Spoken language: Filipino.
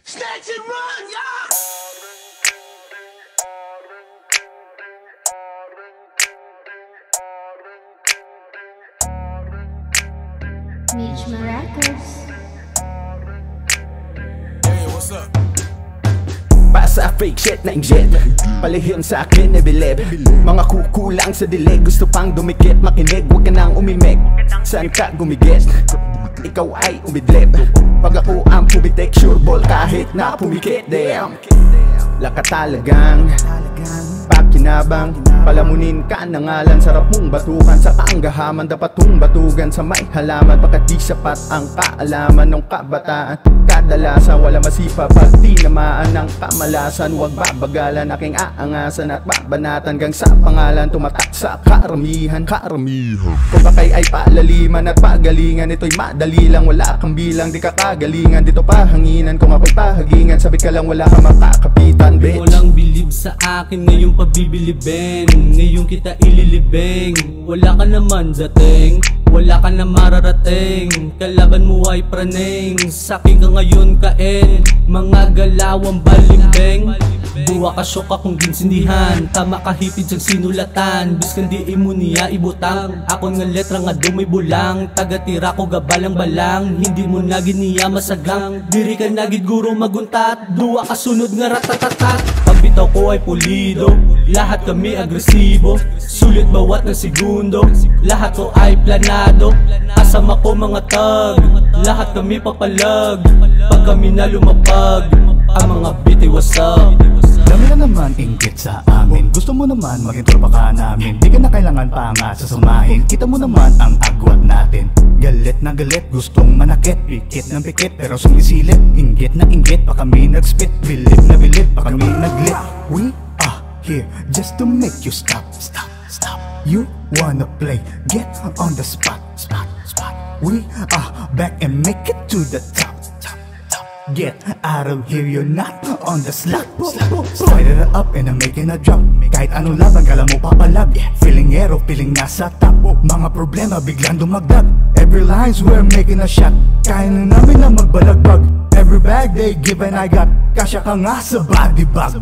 Snatch and run, yeah! Mitch Maracas. Hey, what's up? Sa fake shit na injet, palihim sa akin na bilib. Mga kukulang sa dilig, gusto pang dumikit. Makinig, huwag ka nang umimik. Saan ka gumigit? Ikaw ay umidlip. Pag ako ang pumitik, sure ball kahit na pumikit. Damn, laka talagang pakinabang, palamunin ka na ngalan. Sarap mong batukan sa kaanggahaman, dapat mong batugan sa may halaman. Pagkat di sapat ang kaalaman ng kabataan, kadalasan wala masipa pag tinamaan ng kamalasan. Huwag babagalan aking aangasan at babanatan hanggang sa pangalan tumatak sa karamihan. Kung bakay ay palaliman at pagalingan, ito'y madali lang, wala kang bilang, di ka kagalingan. Dito pahanginan, kung ako'y pahagingan, sabik ka lang, wala kang makakapitan, bitch. Walang bilib sa akin, ngayon pabibilibin, ngayon kita ililibing. Wala ka naman dating, wala ka na mararating, kalaban mo ay praneng. Sakin ka ngayon kain, mga galawang balimbing. Buwa ka syoka kung ginsindihan, tama ka hipid sa sinulatan. Bis kandi imo niya ibutang, ako nga letra nga dumay bulang. Taga-tira ko gabalang-balang, hindi mo nagin niya masagang. Diri ka nagid guro maguntat, duwa ka sunod nga ratatatat. Pagbitaw ko ay pulido, lahat kami agresibo. Sulit bawat ng segundo, lahat ko ay planado. Kasama ko mga tag, lahat kami papalag. Pag kami na lumapag, ang mga biti what's up. Dami na naman inggit sa amin, gusto mo naman maging tropa ka namin. Di ka na kailangan pa nga sasamahin, kita mo naman ang agwat natin. Galit na galit, gustong manakit, pikit ng pikit, pero sumisilip. Inggit na inggit, pa kami nagspit, bilib na bilib, pa kami naglit. We are here just to make you stop. You wanna play, get on the spot. We are back and make it to the top. Get out of here, you're not on the slot. Slide it up and I'm making a drop. Kahit anong laban, kala mo papalag. Feeling aero, feeling nasa top. Mga problema biglang dumagdag. Every lines we're making a shot. Kaya na namin na magbalagbag. Every bag they give and I got. Kasya ka nga sa body bag.